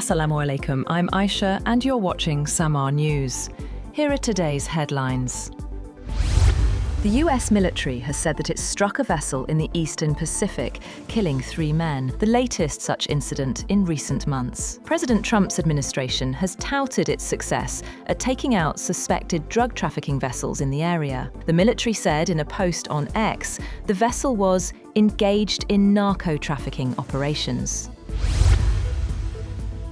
Assalamu alaikum, I'm Aisha and you're watching Samaa News. Here are today's headlines. The US military has said that it struck a vessel in the Eastern Pacific, killing 3 men, the latest such incident in recent months. President Trump's administration has touted its success at taking out suspected drug trafficking vessels in the area. The military said in a post on X, the vessel was engaged in narco-trafficking operations.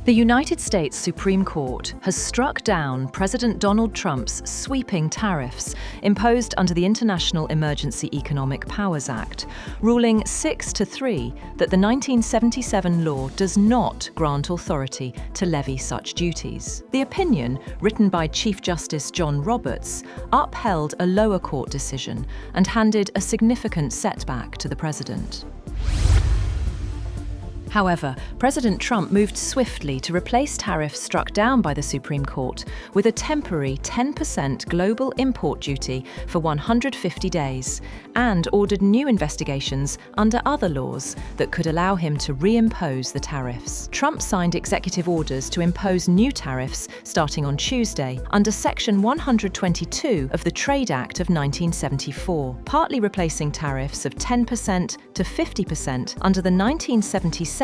The United States Supreme Court has struck down President Donald Trump's sweeping tariffs imposed under the International Emergency Economic Powers Act, ruling 6-3 that the 1977 law does not grant authority to levy such duties. The opinion, written by Chief Justice John Roberts, upheld a lower court decision and handed a significant setback to the president. However, President Trump moved swiftly to replace tariffs struck down by the Supreme Court with a temporary 10% global import duty for 150 days and ordered new investigations under other laws that could allow him to reimpose the tariffs. Trump signed executive orders to impose new tariffs starting on Tuesday under Section 122 of the Trade Act of 1974, partly replacing tariffs of 10% to 50% under the 1977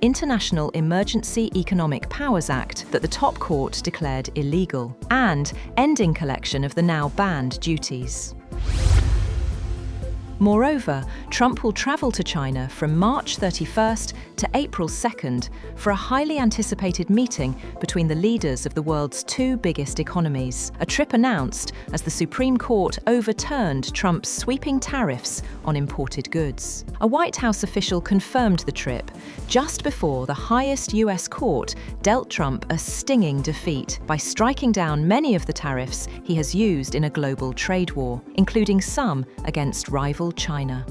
International Emergency Economic Powers Act that the top court declared illegal, and ending collection of the now banned duties. Moreover, Trump will travel to China from March 31st to April 2nd for a highly anticipated meeting between the leaders of the world's 2 biggest economies, a trip announced as the Supreme Court overturned Trump's sweeping tariffs on imported goods. A White House official confirmed the trip just before the highest US court dealt Trump a stinging defeat by striking down many of the tariffs he has used in a global trade war, including some against rival China.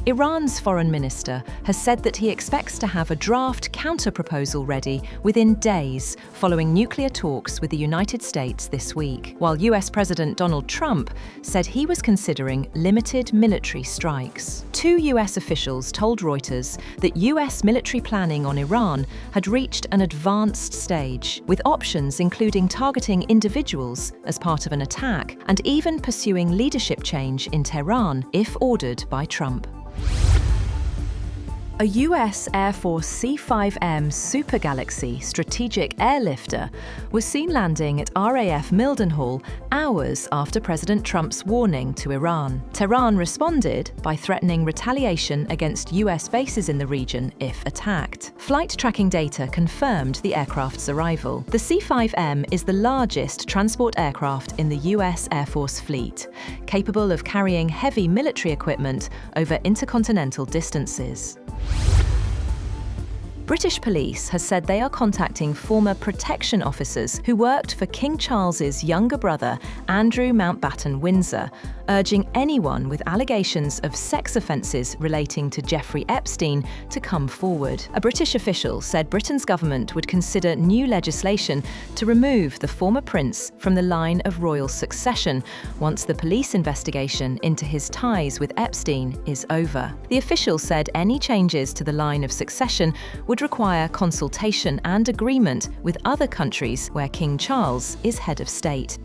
Iran's foreign minister has said that he expects to have a draft counter-proposal ready within days following nuclear talks with the United States this week, while US President Donald Trump said he was considering limited military strikes. 2 US officials told Reuters that US military planning on Iran had reached an advanced stage, with options including targeting individuals as part of an attack and even pursuing leadership change in Tehran if ordered by Trump. A US Air Force C-5M Super Galaxy strategic airlifter was seen landing at RAF Mildenhall hours after President Trump's warning to Iran. Tehran responded by threatening retaliation against US bases in the region if attacked. Flight tracking data confirmed the aircraft's arrival. The C-5M is the largest transport aircraft in the US Air Force fleet, capable of carrying heavy military equipment over intercontinental distances. British police has said they are contacting former protection officers who worked for King Charles's younger brother, Andrew Mountbatten Windsor, urging anyone with allegations of sex offences relating to Jeffrey Epstein to come forward. A British official said Britain's government would consider new legislation to remove the former prince from the line of royal succession once the police investigation into his ties with Epstein is over. The official said any changes to the line of succession would require consultation and agreement with other countries where King Charles is head of state.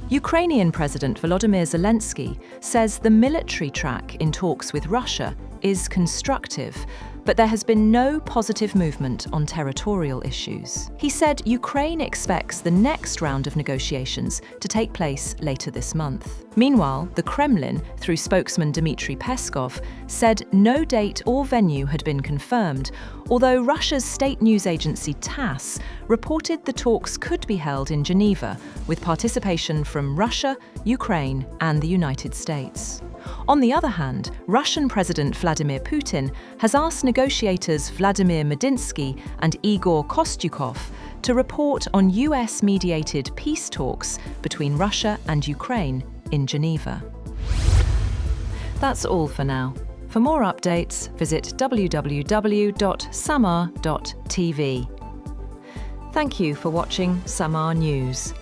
Ukrainian President Volodymyr Zelenskyy says the military track in talks with Russia is constructive, but there has been no positive movement on territorial issues. He said Ukraine expects the next round of negotiations to take place later this month. Meanwhile, the Kremlin, through spokesman Dmitry Peskov, said no date or venue had been confirmed, although Russia's state news agency TASS reported the talks could be held in Geneva, with participation from Russia, Ukraine, and the United States. On the other hand, Russian President Vladimir Putin has asked negotiators Vladimir Medinsky and Igor Kostyukov to report on US-mediated peace talks between Russia and Ukraine in Geneva. That's all for now. For more updates, visit www.samaa.tv. Thank you for watching Samaa News.